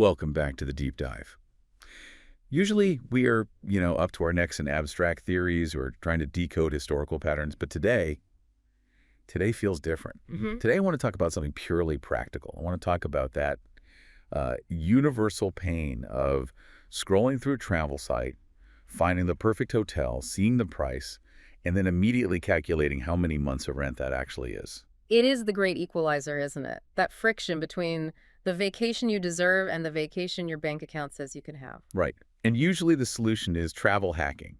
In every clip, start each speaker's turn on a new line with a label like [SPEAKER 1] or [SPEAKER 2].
[SPEAKER 1] Welcome back to the deep dive. Usually we are, up to our necks in abstract theories or trying to decode historical patterns, but today feels different. Today I want to talk about something purely practical. I want to talk about that universal pain of scrolling through a travel site, finding the perfect hotel, seeing the price, and then immediately calculating how many months of rent that actually is.
[SPEAKER 2] It is the great equalizer, isn't it? That friction between the vacation you deserve and the vacation your bank account says you can have.
[SPEAKER 1] Right. And usually the solution is travel hacking.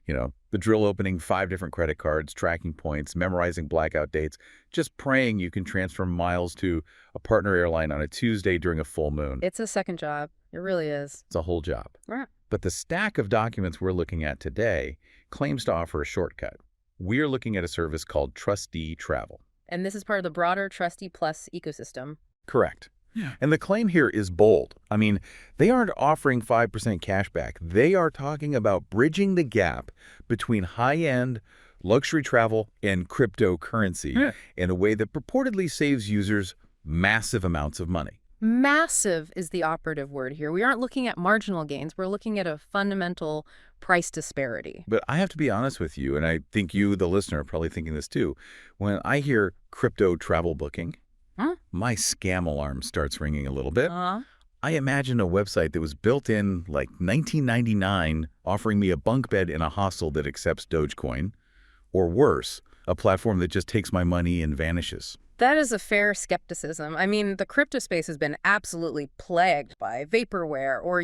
[SPEAKER 1] The drill opening 5 different credit cards, tracking points, memorizing blackout dates, just praying you can transfer miles to a partner airline on a Tuesday during a full moon.
[SPEAKER 2] It's a second job. It really is.
[SPEAKER 1] It's a whole job.
[SPEAKER 2] Right.
[SPEAKER 1] But the stack of documents we're looking at today claims to offer a shortcut. We're looking at a service called Trustee Travel.
[SPEAKER 2] And this is part of the broader Trustee Plus ecosystem.
[SPEAKER 1] Correct. Yeah. And the claim here is bold. I mean, they aren't offering 5% cash back. They are talking about bridging the gap between high-end luxury travel and cryptocurrency in a way that purportedly saves users massive amounts of money.
[SPEAKER 2] Massive is the operative word here. We aren't looking at marginal gains. We're looking at a fundamental price disparity.
[SPEAKER 1] But I have to be honest with you, and I think you, the listener, are probably thinking this too. When I hear crypto travel booking, my scam alarm starts ringing a little bit. I imagine a website that was built in like 1999 offering me a bunk bed in a hostel that accepts Dogecoin, or worse, a platform that just takes my money and vanishes.
[SPEAKER 2] That is a fair skepticism. I mean, the crypto space has been absolutely plagued by vaporware or,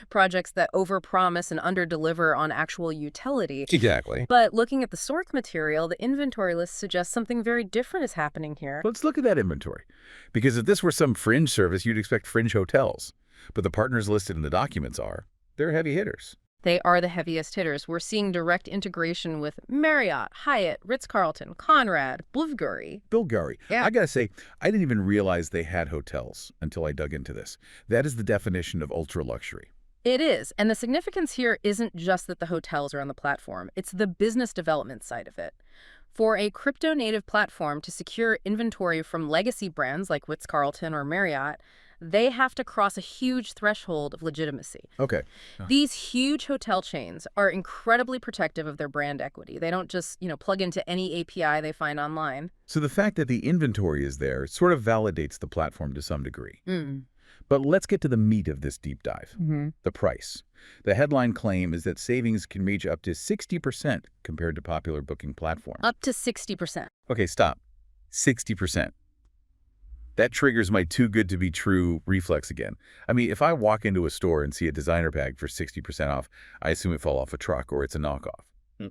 [SPEAKER 2] projects that overpromise and underdeliver on actual utility.
[SPEAKER 1] Exactly.
[SPEAKER 2] But looking at the source material, the inventory list suggests something very different is happening here.
[SPEAKER 1] Let's look at that inventory. Because if this were some fringe service, you'd expect fringe hotels. But the partners listed in the documents they're heavy hitters.
[SPEAKER 2] They are the heaviest hitters. We're seeing direct integration with Marriott, Hyatt, Ritz-Carlton, Conrad, Bulgari.
[SPEAKER 1] Yeah. I gotta say, I didn't even realize they had hotels until I dug into this. That is the definition of ultra luxury.
[SPEAKER 2] It is. And the significance here isn't just that the hotels are on the platform. It's the business development side of it. For a crypto-native platform to secure inventory from legacy brands like Ritz-Carlton or Marriott, they have to cross a huge threshold of legitimacy.
[SPEAKER 1] Okay.
[SPEAKER 2] These huge hotel chains are incredibly protective of their brand equity. They don't just, plug into any API they find online.
[SPEAKER 1] So the fact that the inventory is there sort of validates the platform to some degree. But let's get to the meat of this deep dive, the price. The headline claim is that savings can reach up to 60% compared to popular booking platforms.
[SPEAKER 2] Up to 60%.
[SPEAKER 1] Okay, stop. 60%. That triggers my too good to be true reflex again. I mean, if I walk into a store and see a designer bag for 60% off, I assume it fell off a truck or it's a knockoff.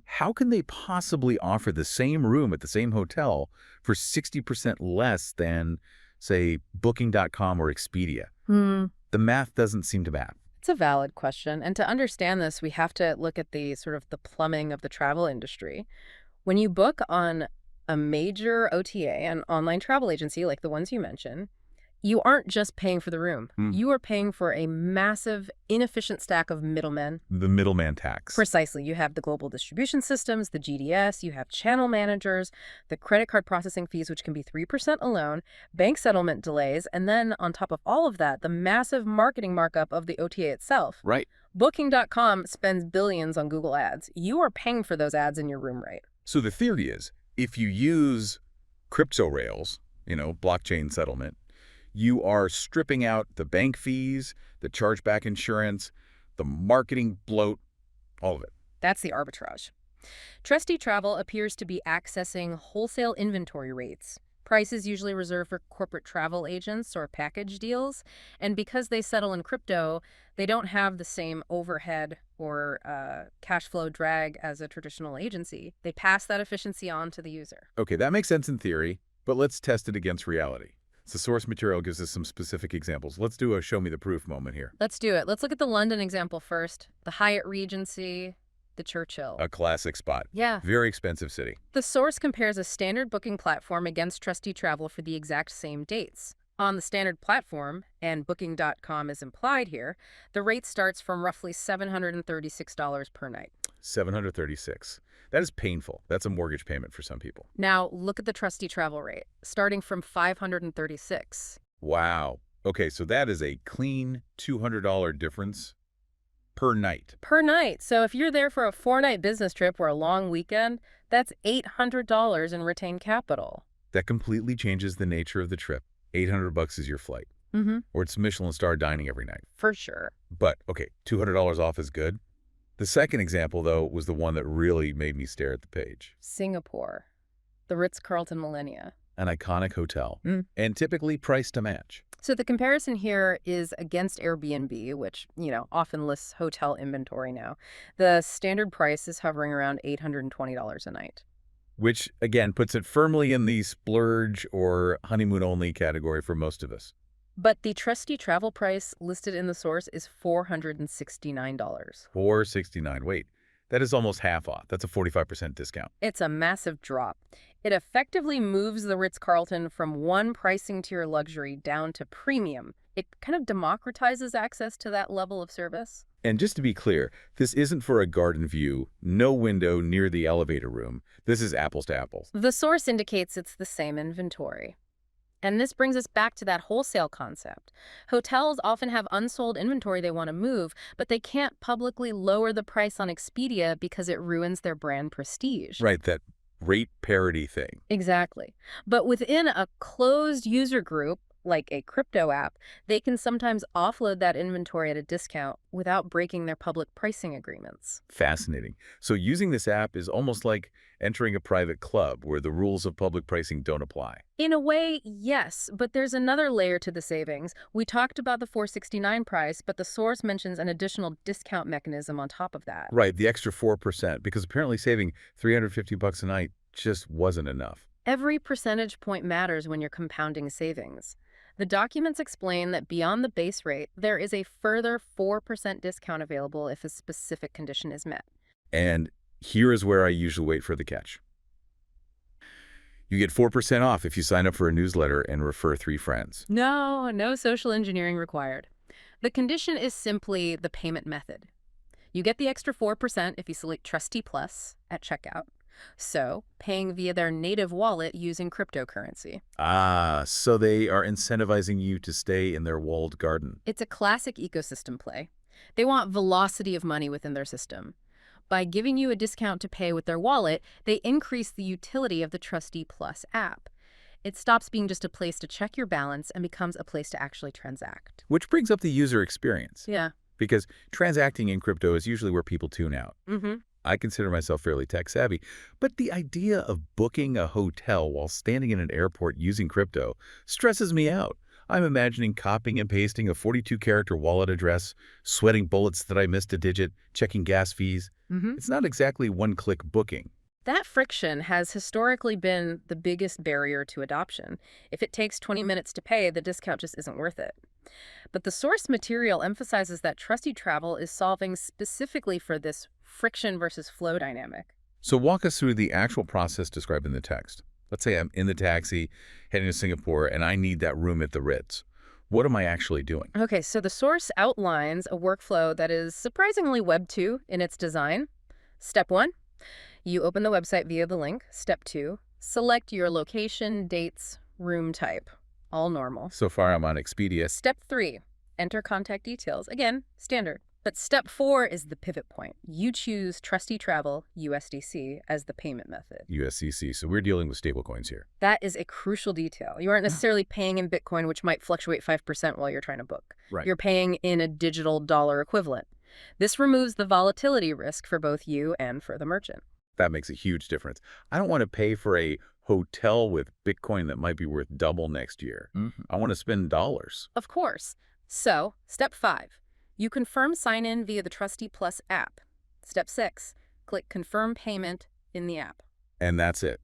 [SPEAKER 1] How can they possibly offer the same room at the same hotel for 60% less than, say, Booking.com or Expedia? The math doesn't seem to map.
[SPEAKER 2] It's a valid question. And to understand this, we have to look at the plumbing of the travel industry. When you book on a major OTA, an online travel agency like the ones you mentioned, you aren't just paying for the room. You are paying for a massive, inefficient stack of middlemen.
[SPEAKER 1] The middleman tax.
[SPEAKER 2] Precisely. You have the global distribution systems, the GDS, you have channel managers, the credit card processing fees, which can be 3% alone, bank settlement delays, and then on top of all of that, the massive marketing markup of the OTA itself.
[SPEAKER 1] Right.
[SPEAKER 2] Booking.com spends billions on Google ads. You are paying for those ads in your room rate.
[SPEAKER 1] So the theory is, if you use crypto rails, blockchain settlement, you are stripping out the bank fees, the chargeback insurance, the marketing bloat, all of it.
[SPEAKER 2] That's the arbitrage. Trustee Travel appears to be accessing wholesale inventory rates. Prices usually reserved for corporate travel agents or package deals. And because they settle in crypto, they don't have the same overhead or cash flow drag as a traditional agency. They pass that efficiency on to the user.
[SPEAKER 1] Okay, that makes sense in theory, but let's test it against reality. The source material gives us some specific examples. Let's do a show me the proof moment here.
[SPEAKER 2] Let's do it. Let's look at the London example first. The Hyatt Regency, the Churchill.
[SPEAKER 1] A classic spot.
[SPEAKER 2] Yeah.
[SPEAKER 1] Very expensive city.
[SPEAKER 2] The source compares a standard booking platform against Trustee Travel for the exact same dates. On the standard platform, and Booking.com is implied here, the rate starts from roughly $736 per night.
[SPEAKER 1] $736. That is painful. That's a mortgage payment for some people.
[SPEAKER 2] Now, look at the Trustee Travel rate, starting from $536.
[SPEAKER 1] Wow. Okay, so that is a clean $200 difference per night.
[SPEAKER 2] Per night. So if you're there for a 4-night business trip or a long weekend, that's $800 in retained capital.
[SPEAKER 1] That completely changes the nature of the trip. $800 is your flight.
[SPEAKER 2] Mm-hmm.
[SPEAKER 1] Or it's Michelin star dining every night.
[SPEAKER 2] For sure.
[SPEAKER 1] But, okay, $200 off is good. The second example, though, was the one that really made me stare at the page.
[SPEAKER 2] Singapore. The Ritz-Carlton Millennia.
[SPEAKER 1] An iconic hotel, and typically priced to match.
[SPEAKER 2] So the comparison here is against Airbnb, which, often lists hotel inventory now. The standard price is hovering around $820 a night.
[SPEAKER 1] Which, again, puts it firmly in the splurge or honeymoon-only category for most of us.
[SPEAKER 2] But the Trustee Travel price listed in the source is $469.
[SPEAKER 1] $469. Wait, that is almost half off. That's a 45% discount.
[SPEAKER 2] It's a massive drop. It effectively moves the Ritz-Carlton from one pricing tier luxury down to premium. It kind of democratizes access to that level of service.
[SPEAKER 1] And just to be clear, this isn't for a garden view, no window near the elevator room. This is apples to apples.
[SPEAKER 2] The source indicates it's the same inventory. And this brings us back to that wholesale concept. Hotels often have unsold inventory they want to move, but they can't publicly lower the price on Expedia because it ruins their brand prestige.
[SPEAKER 1] Right, that rate parity thing.
[SPEAKER 2] Exactly. But within a closed user group, like a crypto app, they can sometimes offload that inventory at a discount without breaking their public pricing agreements.
[SPEAKER 1] Fascinating. So using this app is almost like entering a private club where the rules of public pricing don't apply.
[SPEAKER 2] In a way, yes, but there's another layer to the savings. We talked about the $469 price, but the source mentions an additional discount mechanism on top of that.
[SPEAKER 1] Right, the extra 4%, because apparently saving $350 a night just wasn't enough.
[SPEAKER 2] Every percentage point matters when you're compounding savings. The documents explain that beyond the base rate, there is a further 4% discount available if a specific condition is met.
[SPEAKER 1] And here is where I usually wait for the catch. You get 4% off if you sign up for a newsletter and refer 3 friends.
[SPEAKER 2] No social engineering required. The condition is simply the payment method. You get the extra 4% if you select Trustee Plus at checkout. So, paying via their native wallet using cryptocurrency.
[SPEAKER 1] Ah, so they are incentivizing you to stay in their walled garden.
[SPEAKER 2] It's a classic ecosystem play. They want velocity of money within their system. By giving you a discount to pay with their wallet, they increase the utility of the Trustee Plus app. It stops being just a place to check your balance and becomes a place to actually transact.
[SPEAKER 1] Which brings up the user experience.
[SPEAKER 2] Yeah.
[SPEAKER 1] Because transacting in crypto is usually where people tune out. I consider myself fairly tech-savvy, but the idea of booking a hotel while standing in an airport using crypto stresses me out. I'm imagining copying and pasting a 42-character wallet address, sweating bullets that I missed a digit, checking gas fees. It's not exactly one-click booking.
[SPEAKER 2] That friction has historically been the biggest barrier to adoption. If it takes 20 minutes to pay, the discount just isn't worth it. But the source material emphasizes that Trustee Travel is solving specifically for this friction versus flow dynamic.
[SPEAKER 1] So walk us through the actual process described in the text. Let's say I'm in the taxi heading to Singapore and I need that room at the Ritz. What am I actually doing?
[SPEAKER 2] Okay, so the source outlines a workflow that is surprisingly Web 2 in its design. Step 1, you open the website via the link. Step 2, select your location, dates, room type. All normal.
[SPEAKER 1] So far I'm on Expedia.
[SPEAKER 2] Step 3, enter contact details. Again, standard. But step 4 is the pivot point. You choose Trustee Travel, USDC, as the payment method.
[SPEAKER 1] USDC. So we're dealing with stablecoins here.
[SPEAKER 2] That is a crucial detail. You aren't necessarily paying in Bitcoin, which might fluctuate 5% while you're trying to book.
[SPEAKER 1] Right.
[SPEAKER 2] You're paying in a digital dollar equivalent. This removes the volatility risk for both you and for the merchant.
[SPEAKER 1] That makes a huge difference. I don't want to pay for a hotel with Bitcoin that might be worth double next year. I want to spend dollars.
[SPEAKER 2] Of course. So, step 5. You confirm sign-in via the Trustee Plus app. Step 6. Click Confirm Payment in the app.
[SPEAKER 1] And that's it.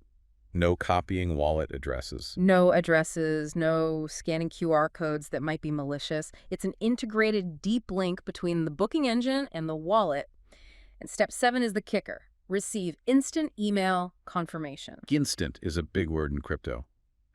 [SPEAKER 1] No copying wallet addresses.
[SPEAKER 2] No addresses, no scanning QR codes that might be malicious. It's an integrated deep link between the booking engine and the wallet. And step 7 is the kicker. Receive instant email confirmation.
[SPEAKER 1] Instant is a big word in crypto.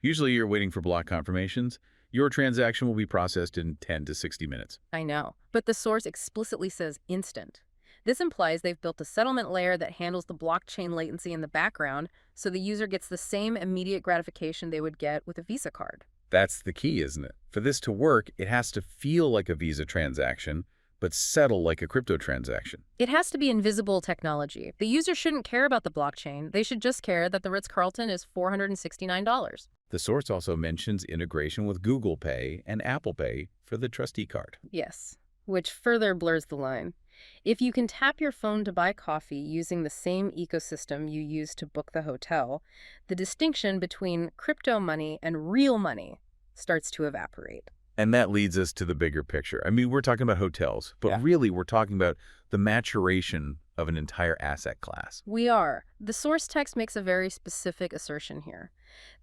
[SPEAKER 1] Usually you're waiting for block confirmations. Your transaction will be processed in 10 to 60 minutes.
[SPEAKER 2] I know, but the source explicitly says instant. This implies they've built a settlement layer that handles the blockchain latency in the background, so the user gets the same immediate gratification they would get with a Visa card.
[SPEAKER 1] That's the key, isn't it? For this to work, it has to feel like a Visa transaction, but settle like a crypto transaction.
[SPEAKER 2] It has to be invisible technology. The user shouldn't care about the blockchain. They should just care that the Ritz-Carlton is $469.
[SPEAKER 1] The source also mentions integration with Google Pay and Apple Pay for the trustee card.
[SPEAKER 2] Yes, which further blurs the line. If you can tap your phone to buy coffee using the same ecosystem you use to book the hotel, the distinction between crypto money and real money starts to evaporate.
[SPEAKER 1] And that leads us to the bigger picture. I mean, we're talking about hotels, but
[SPEAKER 2] Yeah.
[SPEAKER 1] really we're talking about the maturation of an entire asset class.
[SPEAKER 2] We are. The source text makes a very specific assertion here.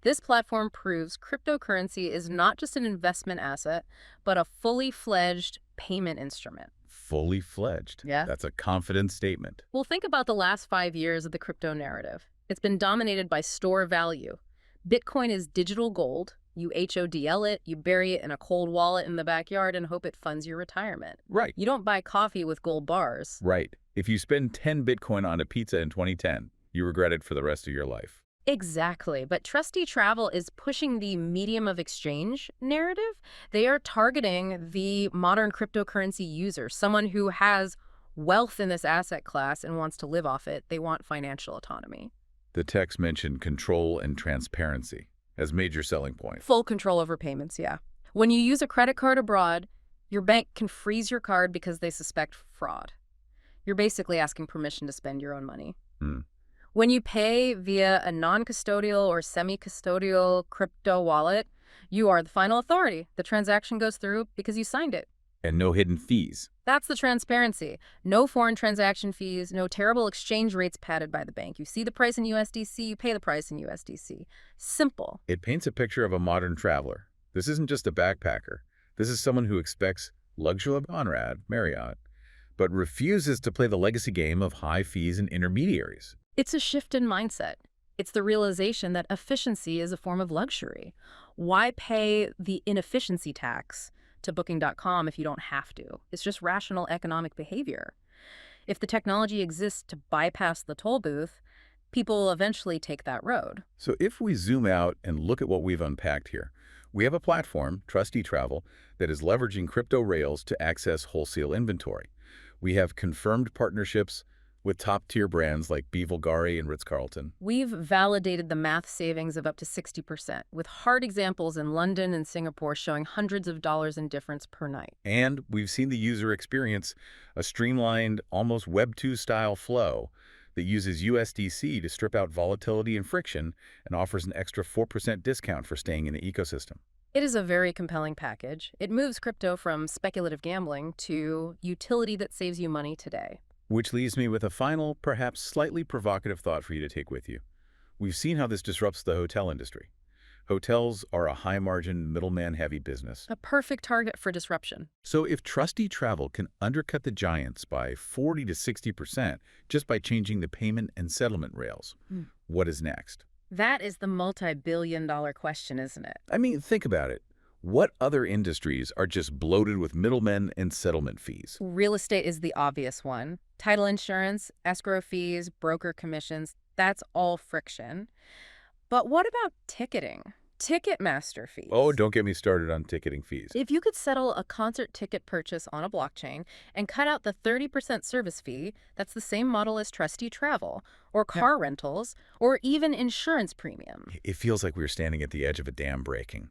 [SPEAKER 2] This platform proves cryptocurrency is not just an investment asset, but a fully fledged payment instrument.
[SPEAKER 1] Fully fledged.
[SPEAKER 2] Yeah.
[SPEAKER 1] That's a confident statement.
[SPEAKER 2] Well, think about the last 5 years of the crypto narrative. It's been dominated by store value. Bitcoin is digital gold. You HODL it, you bury it in a cold wallet in the backyard and hope it funds your retirement.
[SPEAKER 1] Right.
[SPEAKER 2] You don't buy coffee with gold bars.
[SPEAKER 1] Right. If you spend 10 Bitcoin on a pizza in 2010, you regret it for the rest of your life.
[SPEAKER 2] Exactly. But Trustee Travel is pushing the medium of exchange narrative. They are targeting the modern cryptocurrency user, someone who has wealth in this asset class and wants to live off it. They want financial autonomy.
[SPEAKER 1] The text mentioned control and transparency as major selling points.
[SPEAKER 2] Full control over payments, yeah. When you use a credit card abroad, your bank can freeze your card because they suspect fraud. You're basically asking permission to spend your own money. When you pay via a non-custodial or semi-custodial crypto wallet, you are the final authority. The transaction goes through because you signed it.
[SPEAKER 1] And no hidden fees.
[SPEAKER 2] That's the transparency. No foreign transaction fees, no terrible exchange rates padded by the bank. You see the price in USDC, you pay the price in USDC. Simple.
[SPEAKER 1] It paints a picture of a modern traveler. This isn't just a backpacker. This is someone who expects luxury Conrad, Marriott, but refuses to play the legacy game of high fees and intermediaries.
[SPEAKER 2] It's a shift in mindset. It's the realization that efficiency is a form of luxury. Why pay the inefficiency tax to Booking.com if you don't have to? It's just rational economic behavior. If the technology exists to bypass the toll booth, people will eventually take that road.
[SPEAKER 1] So if we zoom out and look at what we've unpacked here, we have a platform, Trustee Travel, that is leveraging crypto rails to access wholesale inventory. We have confirmed partnerships with top-tier brands like Bulgari and Ritz-Carlton.
[SPEAKER 2] We've validated the math savings of up to 60%, with hard examples in London and Singapore showing hundreds of dollars in difference per night.
[SPEAKER 1] And we've seen the user experience a streamlined, almost Web 2-style flow that uses USDC to strip out volatility and friction and offers an extra 4% discount for staying in the ecosystem.
[SPEAKER 2] It is a very compelling package. It moves crypto from speculative gambling to utility that saves you money today.
[SPEAKER 1] Which leaves me with a final, perhaps slightly provocative thought for you to take with you. We've seen how this disrupts the hotel industry. Hotels are a high-margin, middleman-heavy business.
[SPEAKER 2] A perfect target for disruption.
[SPEAKER 1] So if Trustee Travel can undercut the giants by 40 to 60% just by changing the payment and settlement rails, what is next?
[SPEAKER 2] That is the multi-billion-dollar question, isn't it?
[SPEAKER 1] I mean, think about it. What other industries are just bloated with middlemen and settlement fees?
[SPEAKER 2] Real estate is the obvious one. Title insurance, escrow fees, broker commissions, that's all friction. But what about ticketing? Ticketmaster fees.
[SPEAKER 1] Oh, don't get me started on ticketing fees.
[SPEAKER 2] If you could settle a concert ticket purchase on a blockchain and cut out the 30% service fee, that's the same model as Trustee Travel, or car rentals, or even insurance premium.
[SPEAKER 1] It feels like we're standing at the edge of a dam breaking.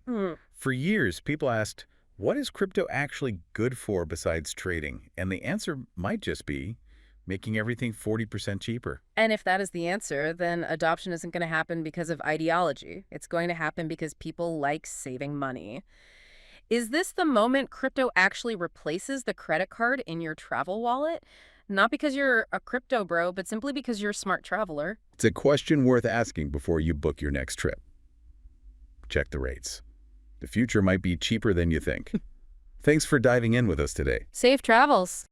[SPEAKER 1] For years, people asked, what is crypto actually good for besides trading? And the answer might just be making everything 40% cheaper.
[SPEAKER 2] And if that is the answer, then adoption isn't going to happen because of ideology. It's going to happen because people like saving money. Is this the moment crypto actually replaces the credit card in your travel wallet? Not because you're a crypto bro, but simply because you're a smart traveler.
[SPEAKER 1] It's a question worth asking before you book your next trip. Check the rates. The future might be cheaper than you think. Thanks for diving in with us today.
[SPEAKER 2] Safe travels.